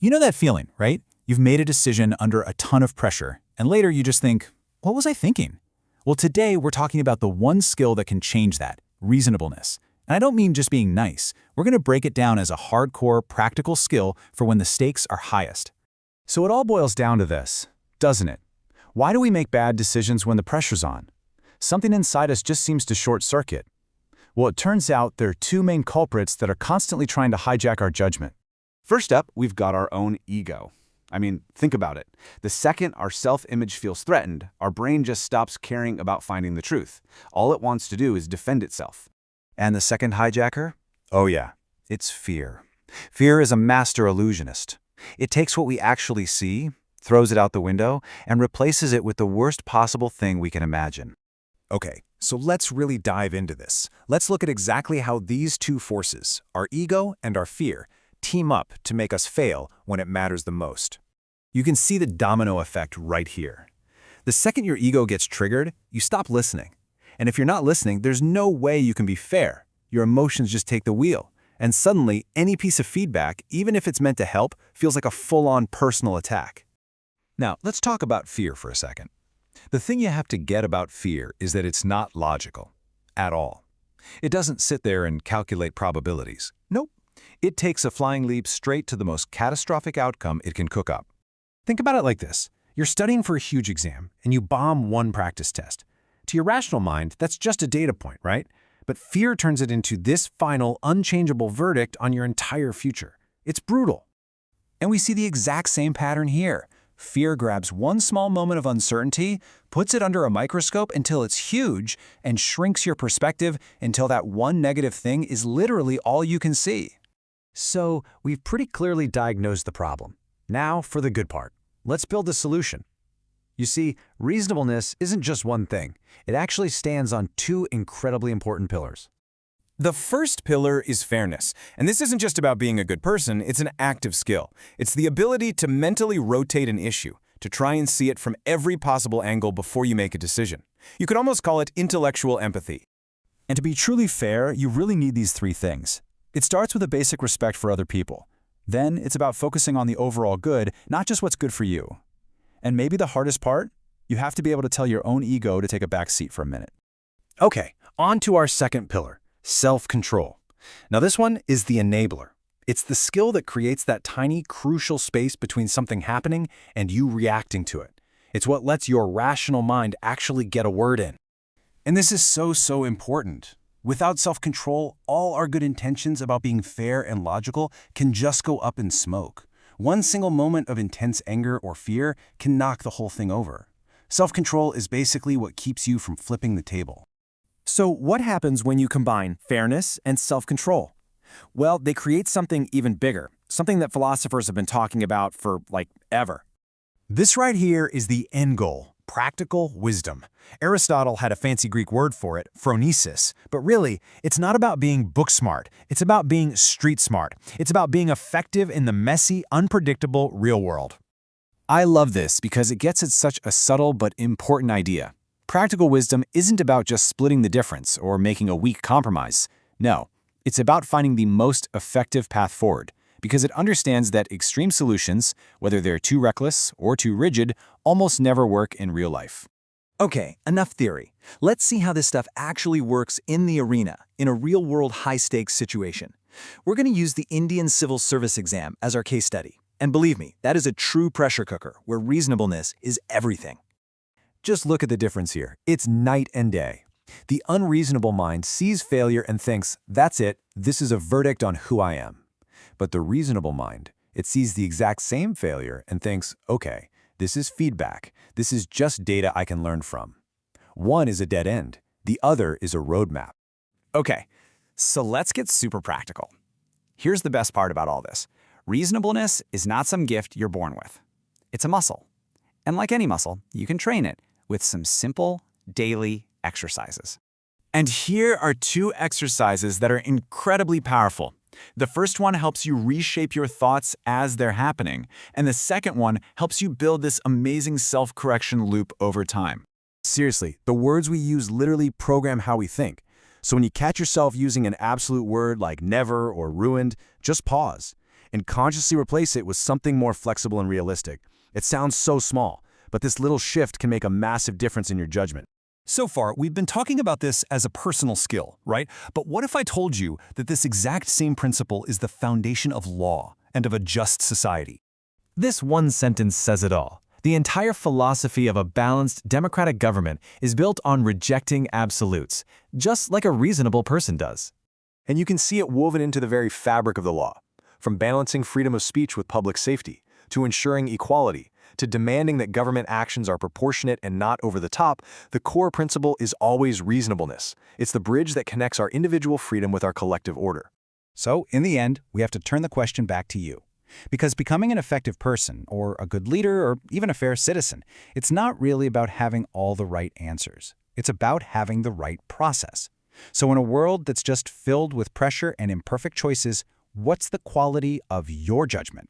You know that feeling, right? You've made a decision under a ton of pressure, and later you just think, what was I thinking? Well, today we're talking about the one skill that can change that, reasonableness. And I don't mean just being nice. We're going to break it down as a hardcore, practical skill for when the stakes are highest. So it all boils down to this, doesn't it? Why do we make bad decisions when the pressure's on? Something inside us just seems to short-circuit. Well, it turns out there are two main culprits that are constantly trying to hijack our judgment. First up, we've got our own ego. I mean, think about it. The second our self-image feels threatened, our brain just stops caring about finding the truth. All it wants to do is defend itself. And the second hijacker? Oh yeah, it's fear. Fear is a master illusionist. It takes what we actually see, throws it out the window, and replaces it with the worst possible thing we can imagine. Okay, so let's really dive into this. Let's look at exactly how these two forces, our ego and our fear, team up to make us fail when it matters the most. You can see the domino effect right here. The second your ego gets triggered, you stop listening. And if you're not listening, there's no way you can be fair. Your emotions just take the wheel. And suddenly, any piece of feedback, even if it's meant to help, feels like a full-on personal attack. Now, let's talk about fear for a second. The thing you have to get about fear is that it's not logical. At all. It doesn't sit there and calculate probabilities. Nope. It takes a flying leap straight to the most catastrophic outcome it can cook up. Think about it like this. You're studying for a huge exam, and you bomb one practice test. To your rational mind, that's just a data point, right? But fear turns it into this final, unchangeable verdict on your entire future. It's brutal. And we see the exact same pattern here. Fear grabs one small moment of uncertainty, puts it under a microscope until it's huge, and shrinks your perspective until that one negative thing is literally all you can see. So, we've pretty clearly diagnosed the problem. Now for the good part. Let's build a solution. You see, reasonableness isn't just one thing. It actually stands on two incredibly important pillars. The first pillar is fairness, and this isn't just about being a good person, it's an active skill. It's the ability to mentally rotate an issue, to try and see it from every possible angle before you make a decision. You could almost call it intellectual empathy. And to be truly fair, you really need these three things. It starts with a basic respect for other people. Then it's about focusing on the overall good, not just what's good for you. And maybe the hardest part? You have to be able to tell your own ego to take a back seat for a minute. Okay, on to our second pillar, self-control. Now this one is the enabler. It's the skill that creates that tiny, crucial space between something happening and you reacting to it. It's what lets your rational mind actually get a word in. And this is so important. Without self-control, all our good intentions about being fair and logical can just go up in smoke. One single moment of intense anger or fear can knock the whole thing over. Self-control is basically what keeps you from flipping the table. So what happens when you combine fairness and self-control? Well, they create something even bigger, something that philosophers have been talking about for, ever. This right here is the end goal, practical wisdom. Aristotle had a fancy Greek word for it, phronesis. But really, it's not about being book smart. It's about being street smart. It's about being effective in the messy, unpredictable real world. I love this because it gets at such a subtle but important idea. Practical wisdom isn't about just splitting the difference or making a weak compromise. No, it's about finding the most effective path forward, because it understands that extreme solutions, whether they're too reckless or too rigid, almost never work in real life. Okay, enough theory. Let's see how this stuff actually works in the arena, in a real-world high-stakes situation. We're going to use the Indian Civil Service exam as our case study. And believe me, that is a true pressure cooker where reasonableness is everything. Just look at the difference here. It's night and day. The unreasonable mind sees failure and thinks, that's it, this is a verdict on who I am. But the reasonable mind, it sees the exact same failure and thinks, okay, this is feedback. This is just data I can learn from. One is a dead end. The other is a roadmap. Okay, so let's get super practical. Here's the best part about all this. Reasonableness is not some gift you're born with. It's a muscle. And like any muscle, you can train it with some simple daily exercises. And here are two exercises that are incredibly powerful. The first one helps you reshape your thoughts as they're happening, and the second one helps you build this amazing self-correction loop over time. Seriously, the words we use literally program how we think. So when you catch yourself using an absolute word like never or ruined, just pause. and consciously replace it with something more flexible and realistic. It sounds so small, but this little shift can make a massive difference in your judgment. So far, we've been talking about this as a personal skill, right? But what if I told you that this exact same principle is the foundation of law and of a just society? This one sentence says it all. The entire philosophy of a balanced, democratic government is built on rejecting absolutes, just like a reasonable person does. And you can see it woven into the very fabric of the law, from balancing freedom of speech with public safety, to ensuring equality, to demanding that government actions are proportionate and not over the top. The core principle is always reasonableness. It's the bridge that connects our individual freedom with our collective order. So, in the end, we have to turn the question back to you. Because becoming an effective person, or a good leader, or even a fair citizen, it's not really about having all the right answers. It's about having the right process. So in a world that's just filled with pressure and imperfect choices, what's the quality of your judgment?